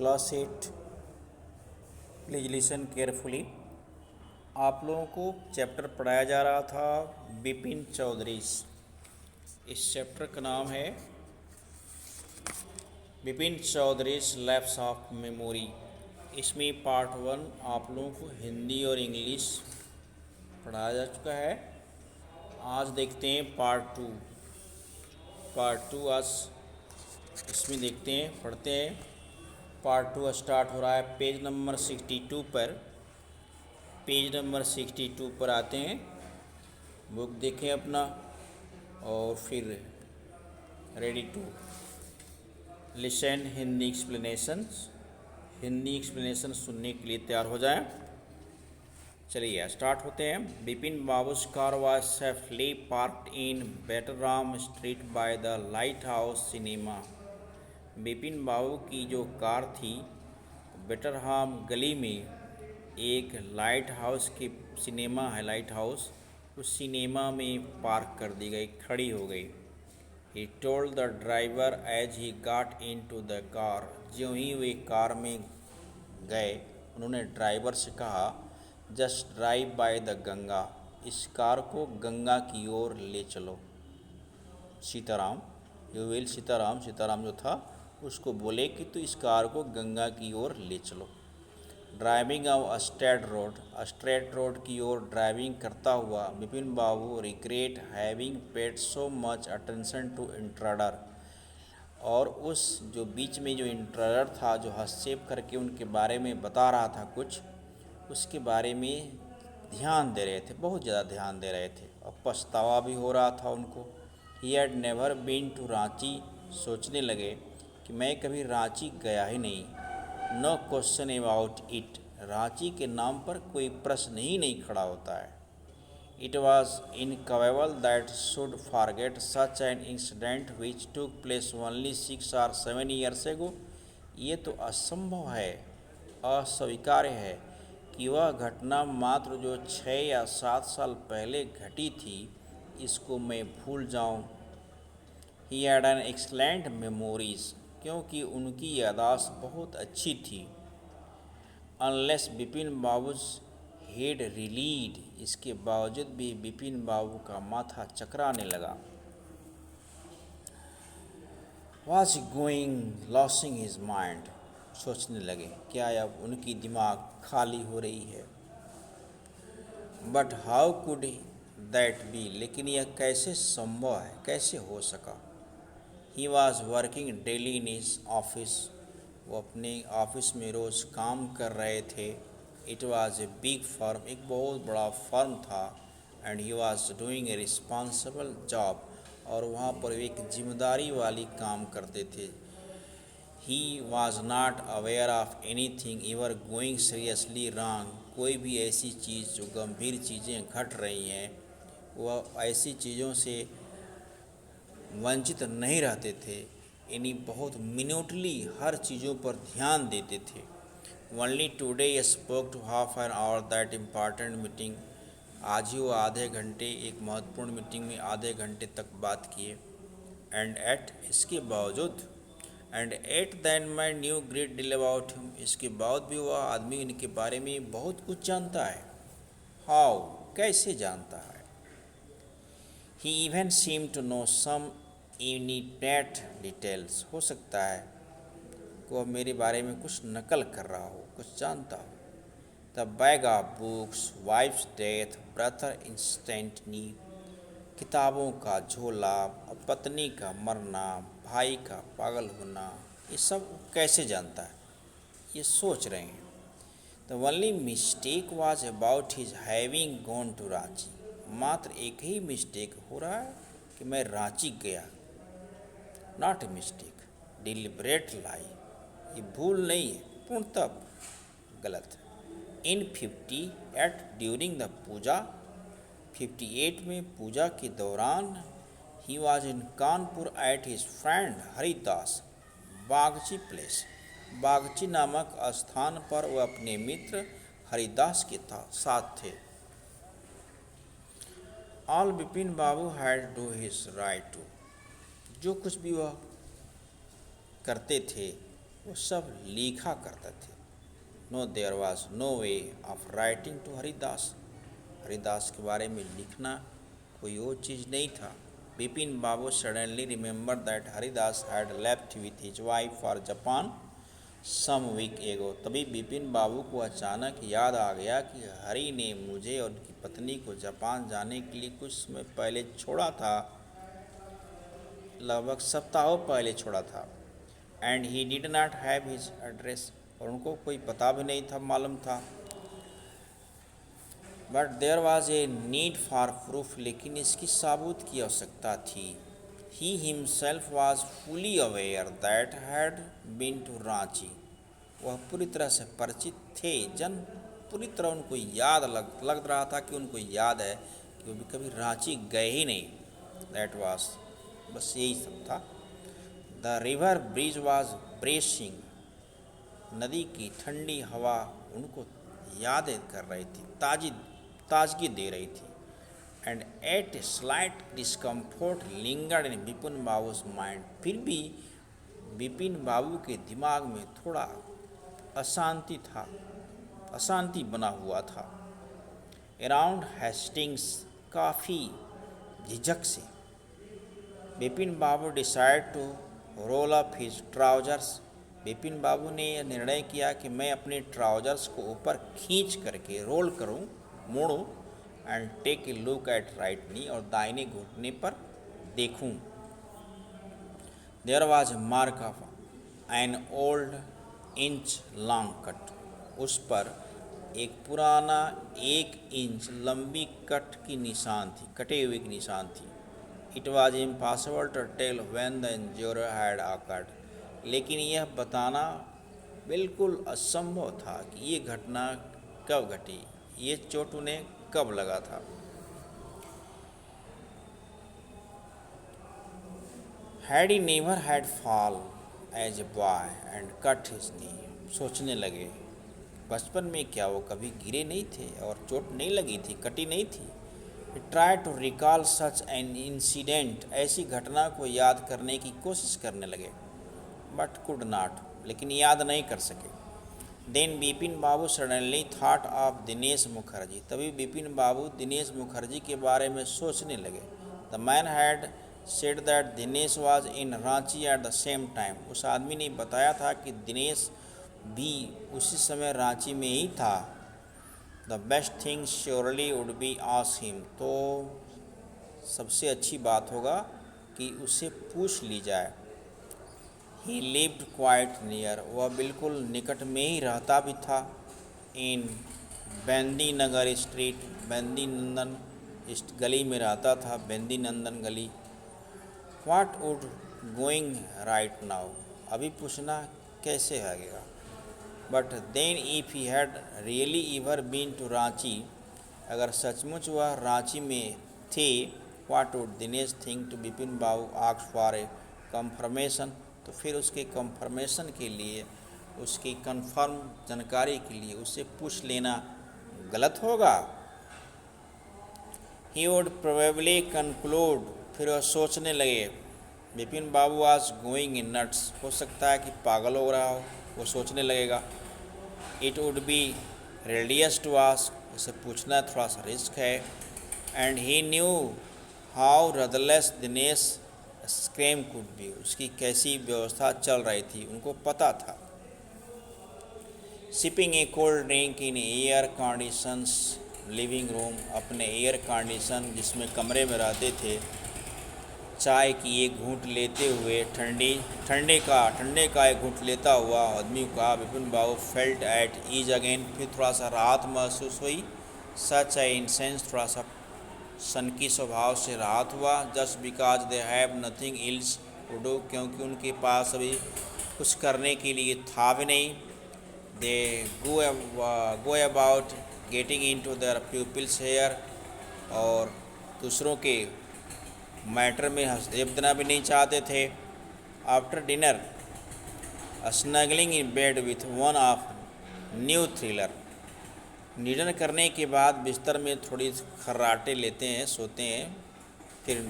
Class 8, please listen carefully. आप लोगों को चैप्टर पढ़ाया जा रहा था बिपिन चौधरी। इस चैप्टर का नाम है Bipin Chowdhury lapse of memory. इसमें पार्ट 1 आप लोगों को हिंदी और इंग्लिश पढ़ाया जा चुका है। आज देखते हैं पार्ट 2। आज इसमें देखते हैं, पढ़ते हैं। पार्ट 2 स्टार्ट हो रहा है पेज नंबर 62 पर। पेज नंबर 62 पर आते हैं, बुक देखें अपना और फिर ready to listen Hindi explanations. Hindi explanation सुनने के लिए तैयार हो जाएं। चलिए स्टार्ट होते हैं। Bipin Babu's car was safely parked in Betterham street by the Lighthouse cinema. Bipin Babu की जो कार थी बेटरहाम गली में एक लाइट हाउस के सिनेमा है, लाइट हाउस, उस सिनेमा में पार्क कर दी गई, खड़ी हो गई। He told the driver as he got into the car। ज्यों ही वे कार में गए उन्होंने ड्राइवर से कहा just drive by the Ganga, इस कार को गंगा की ओर ले चलो। सीताराम सीताराम जो था उसको बोले कि तू इस कार को गंगा की ओर ले चलो। ड्राइविंग ऑफ स्ट्रेट रोड की ओर ड्राइविंग करता हुआ Bipin Babu regret having paid so much attention to intruder. और उस जो बीच में जो इंट्रूडर था, जो हस्तक्षेप करके उनके बारे में बता रहा था कुछ, उसके बारे में ध्यान दे रहे थे, बहुत ज़्यादा ध्यान दे रहे थे और पछतावा भी हो रहा था उनको। He had never been to Ranchi. सोचने लगे कि मैं कभी रांची गया ही नहीं। No question about it. Ranchi के नाम पर कोई प्रश्न ही नहीं खड़ा होता है। It was inconceivable that should forget such an incident which took place only 6 or 7 years ago। ये तो असंभव है, अस्वीकार्य है कि वह घटना मात्र जो 6 या 7 साल पहले घटी थी, इसको मैं भूल जाऊं। He had an excellent memories, क्योंकि उनकी याददाश्त बहुत अच्छी थी। अनलेस बिपिन बाबू's हेड रिलीड, इसके बावजूद भी बिपिन बाबू का माथा चकराने लगा। Was going losing his mind, सोचने लगे क्या अब उनकी दिमाग खाली हो रही है। But how could that be, लेकिन यह कैसे संभव है, कैसे हो सका। He was working daily in his office, वो अपने ऑफिस में रोज़ काम कर रहे थे। It was a big firm, एक बहुत बड़ा फर्म था। And he was doing a responsible job, और वहाँ पर एक जिम्मेदारी वाली काम करते थे। He was not aware of anything ever going seriously wrong. कोई भी ऐसी चीज़ जो गंभीर चीज़ें घट रही हैं, वह ऐसी चीज़ों से वंचित नहीं रहते थे, यानी बहुत मिनटली हर चीज़ों पर ध्यान देते थे। Only today spoke to half an hour that important meeting. आज ही वो आधे घंटे, एक महत्वपूर्ण मीटिंग में आधे घंटे तक बात किए। एंड एट, इसके बावजूद, and yet then my knew great deal about him, इसके बाद भी वह आदमी इनके बारे में बहुत कुछ जानता है। हाउ, कैसे जानता है। He even seem to know some intimate details, हो सकता है कि वह मेरे बारे में कुछ नकल कर रहा हो, कुछ जानता हो। The bag of books, wife's death, brother insanity, किताबों का झोला, पत्नी का मरना, भाई का पागल होना, ये सब कैसे जानता है, ये सोच रहे हैं। The only mistake was about his having gone to Ranchi. मात्र एक ही मिस्टेक हो रहा है कि मैं रांची गया। नॉट ए मिस्टेक, डिलिबरेट लाई, ये भूल नहीं है, पूर्णतः गलत। इन 58 ड्यूरिंग द पूजा, 58 में पूजा के दौरान, he was in Kanpur at his friend Haridas Bagchi place. Bagchi नामक स्थान पर वह अपने मित्र हरिदास के साथ थे। All Bipin Babu had do his right to, जो कुछ भी वह करते थे वो सब लिखा करते थे। No there was no way of writing to Haridas, Haridas के बारे में लिखना कोई और चीज़ नहीं था। Bipin Babu suddenly remember that Haridas had left with his wife for Japan some week ago. तभी बिपिन बाबू को अचानक याद आ गया कि हरि ने मुझे और उनकी पत्नी को जापान जाने के लिए कुछ समय पहले छोड़ा था, लगभग सप्ताहों पहले छोड़ा था। And he did not have his address, और उनको कोई पता भी नहीं था, मालूम था। But there was a need for proof, लेकिन इसकी सबूत की आवश्यकता थी। He himself was fully aware that had been to Ranchi, वह पूरी तरह से परिचित थे, पूरी तरह उनको याद लग रहा था कि उनको याद है कि वो कभी रांची गए ही नहीं। दैट वॉज, बस यही सब था। द रिवर ब्रिज वॉज ब्रेशिंग, नदी की ठंडी हवा उनको यादें कर रही थी, ताजगी दे रही थी। And at slight discomfort lingered in Bipin Babu's mind, फिर भी बिपिन बाबू के दिमाग में थोड़ा अशांति बना हुआ था। अराउंड हेस्टिंग्स, काफ़ी झिझक से Bipin Babu decide to roll up his trousers, Bipin Babu ने यह निर्णय किया कि मैं अपने ट्राउजर्स को ऊपर खींच करके रोल करूं, मोड़ूं, and take a look at right knee, और दाहिने घुटने पर देखूं। There was mark of an old inch long cut, उस पर एक पुराना 1 इंच लंबी कट की निशान थी, कटे हुए की निशान थी। It was impossible to tell when the injury had occurred, लेकिन यह बताना बिल्कुल असंभव था कि ये घटना कब घटी, ये चोट उन्हें कब लगा था। Had he never had fall as a boy and cut his knee, सोचने लगे बचपन में क्या वो कभी गिरे नहीं थे और चोट नहीं लगी थी, कटी नहीं थी। Try to recall such an incident, ऐसी घटना को याद करने की कोशिश करने लगे, बट कुड नॉट, लेकिन याद नहीं कर सके। Then Bipin Babu suddenly thought of Dinesh Mukherjee, तभी बिपिन बाबू दिनेश मुखर्जी के बारे में सोचने लगे। The man had said that Dinesh was in Ranchi at the same time, उस आदमी ने बताया था कि दिनेश भी उसी समय रांची में ही था। The best thing surely would be ask him, तो सबसे अच्छी बात होगा कि उसे पूछ ली जाए। ही लिव्ड क्वाइट नियर, वह बिल्कुल निकट में ही रहता भी था। इन बेंदी नगर स्ट्रीट, बेंदी नंदन गली में रहता था, Bendi Nandan Gali. What would going right now, अभी पूछना कैसे आएगा। But then if he had really ever been to Ranchi, अगर सचमुच वह रांची में थे, what would Dinesh think to Bipin Babu ask for a confirmation, तो फिर उसके कंफर्मेशन के लिए, उसकी कंफर्म जानकारी के लिए उससे पूछ लेना गलत होगा। ही वुड प्रोबेबली कंक्लूड, फिर वह सोचने लगे बिपिन बाबू आज गोइंग इन नट्स, हो सकता है कि पागल हो रहा हो, वो सोचने लगेगा। It would be radius to ask, उसे पूछना थोड़ा सा रिस्क है। And he knew how ruthless Dinesh scream could be, उसकी कैसी व्यवस्था चल रही थी उनको पता था। Sipping a cold drink in air conditions living room, अपने एयर कंडीशन जिसमें कमरे में रहते थे, चाय की एक घूंट लेते हुए, ठंडे का एक घूंट लेता हुआ आदमी का बिपिन बाबू फेल्ट एट ईज अगेन, फिर थोड़ा सा राहत महसूस हुई। सच ए इंसेंस, थोड़ा सा सनकी स्वभाव से राहत हुआ। Just because they have nothing else to do, क्योंकि उनके पास अभी कुछ करने के लिए था भी नहीं। They go about getting into their people's hair, और दूसरों के मैटर में हस्तक्षेप देना भी नहीं चाहते थे। After dinner snuggling in bed with one of new thriller, dinner करने के बाद बिस्तर में थोड़ी खर्राटे लेते हैं, सोते हैं, फिर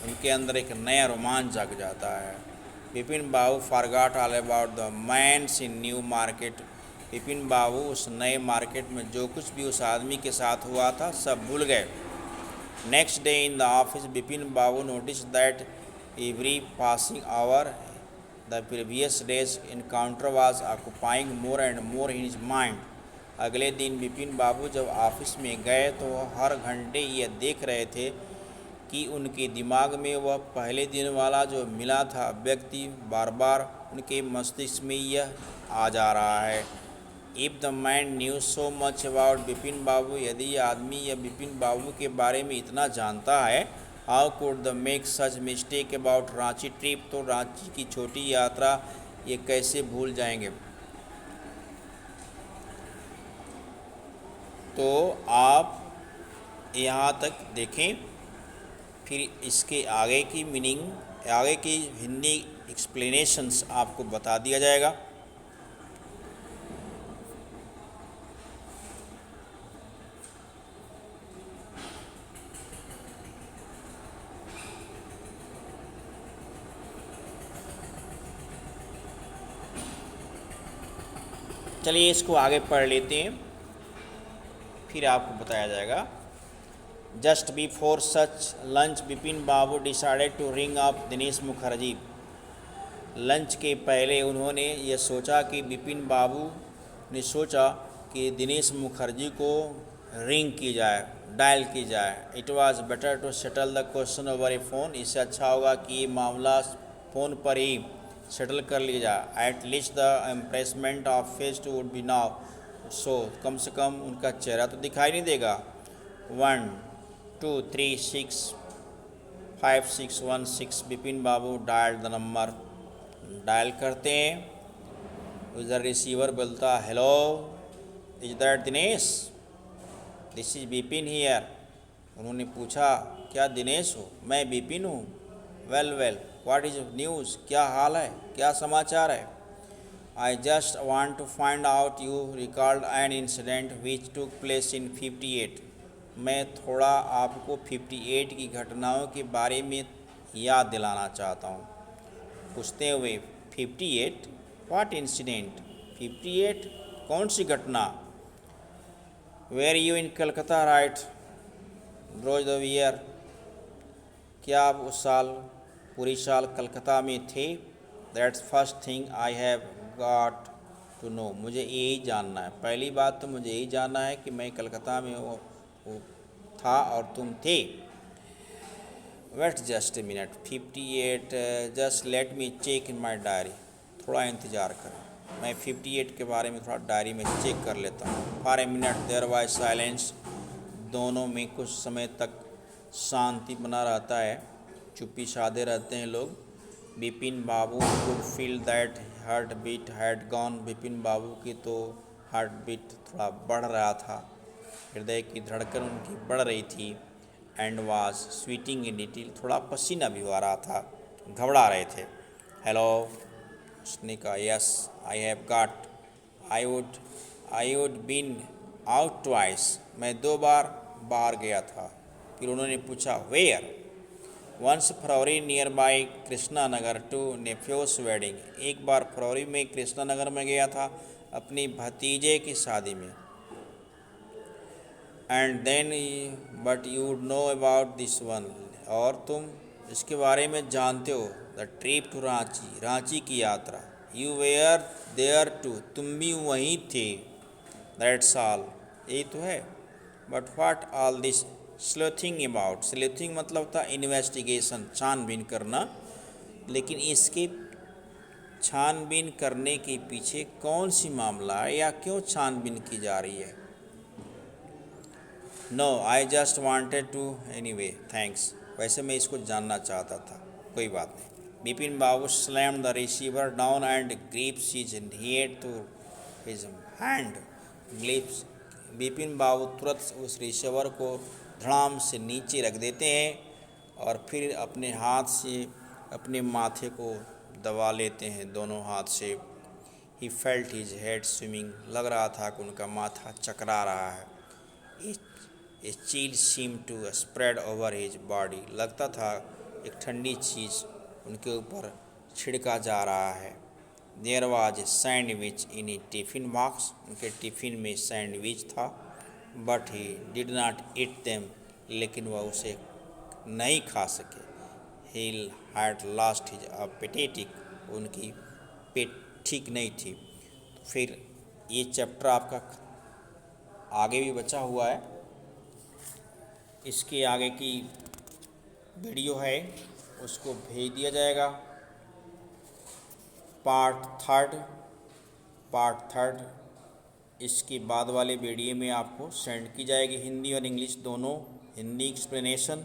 उनके अंदर एक नया रोमांच जाग जाता है। Bipin Babu forgot all about the man's in New Market. Bipin Babu उस नए मार्केट में जो कुछ भी उस आदमी के साथ हुआ था सब भूल गए। Next day in the office Bipin Babu notice that every passing hour the previous days encounter was occupying more and more in his mind. अगले दिन बिपिन बाबू जब ऑफिस में गए तो वह हर घंटे यह देख रहे थे कि उनके दिमाग में वह पहले दिन वाला जो मिला था व्यक्ति बार बार उनके मस्तिष्क में यह आ जा रहा है। If the man knew so much about Bipin Babu, यदि आदमी या बिपिन बाबू के बारे में इतना जानता है, how could the make such mistake about Ranchi trip, तो रांची की छोटी यात्रा ये कैसे भूल जाएंगे। तो आप यहाँ तक देखें, फिर इसके आगे की मीनिंग, आगे की हिंदी एक्सप्लेनेशंस आपको बता दिया जाएगा। चलिए इसको आगे पढ़ लेते हैं, फिर आपको बताया जाएगा। Just before such lunch Bipin Babu decided to ring up Dinesh Mukherjee. Lunch के पहले उन्होंने ये सोचा कि बिपिन बाबू ने सोचा कि दिनेश मुखर्जी को रिंग की जाए, डायल की जाए। It was better to settle the question over a phone, इससे अच्छा होगा कि ये मामला फ़ोन पर ही सेटल कर लिया जाए। At least the embarrassment of face to would be now, so कम से कम उनका चेहरा तो दिखाई नहीं देगा। 1 2 3 6 5 6 1 6 Bipin Babu dial the number, dial करते हैं। उधर रिसीवर बोलता hello, is that Dinesh, this is Bipin here. उन्होंने पूछा क्या दिनेश हो, मैं बिपिन हूँ। Well well what is news, क्या हाल है, क्या समाचार है। I just want to find out you recalled an incident which took place in 58। मैं थोड़ा आपको 58 की घटनाओं के बारे में याद दिलाना चाहता हूँ। पूछते हुए 58 व्हाट इंसिडेंट, 58 कौन सी घटना। Were you in Calcutta right rose the year, क्या आप उस साल पूरी साल कलकत्ता में थे। That's first thing I have got to know, मुझे यही जानना है, पहली बात तो मुझे यही जानना है कि मैं कलकत्ता में वो था और तुम थे। Wait just a minute, 58 just let me check in my diary, थोड़ा इंतज़ार करें, मैं 58 के बारे में थोड़ा डायरी में चेक कर लेता हूँ। For a minute there was silence, दोनों में कुछ समय तक शांति बना रहता है, चुप्पी साधे रहते हैं लोग। Bipin Babu could feel that heart beat had gone, Bipin Babu की तो हार्ट बीट थोड़ा बढ़ रहा था, हृदय की धड़कन उनकी बढ़ रही थी। And was sweating in detail, थोड़ा पसीना भी आ रहा था, घबरा रहे थे। हेलो, उसने कहा yes I have got, I would been out twice, मैं 2 बार बाहर गया था। फिर उन्होंने पूछा where. Once February near by Krishnanagar to nephew's wedding, एक बार फरवरी में कृष्णा नगर में गया था अपनी भतीजे की शादी में। And then but you know about this one, और तुम इसके बारे में जानते हो, the trip to Ranchi, Ranchi की यात्रा। यू वेयर देयर टू, तुम भी वहीं थे। दैट्स ऑल, यही तो है। But what all this sleuthing about, sleuthing मतलब था इन्वेस्टिगेशन, छानबीन करना, लेकिन इसके छानबीन करने के पीछे कौन सी मामला है या क्यों छानबीन की जा रही है। No I just wanted to anyway thanks, वैसे मैं इसको जानना चाहता था, कोई बात नहीं। Bipin Babu slammed the receiver down and grips his head to his hand, grips, Bipin Babu तुरंत उस रिसीवर को धड़ाम से नीचे रख देते हैं और फिर अपने हाथ से अपने माथे को दबा लेते हैं दोनों हाथ से। He felt his head swimming, लग रहा था कि उनका माथा चकरा रहा है। A chill seem to spread over his body, लगता था एक ठंडी चीज़ उनके ऊपर छिड़का जा रहा है। There was a sandwich in a tiffin box, उनके टिफिन में सैंडविच था। But he did not eat them, लेकिन वह उसे नहीं खा सके। He had lost his appetite, उनकी पेट ठीक नहीं थी। तो फिर ये चैप्टर आपका आगे भी बचा हुआ है, इसके आगे की वीडियो है उसको भेज दिया जाएगा। पार्ट थर्ड इसके बाद वाले वीडियो में आपको सेंड की जाएगी, हिंदी और इंग्लिश दोनों, हिंदी एक्सप्लेनेशन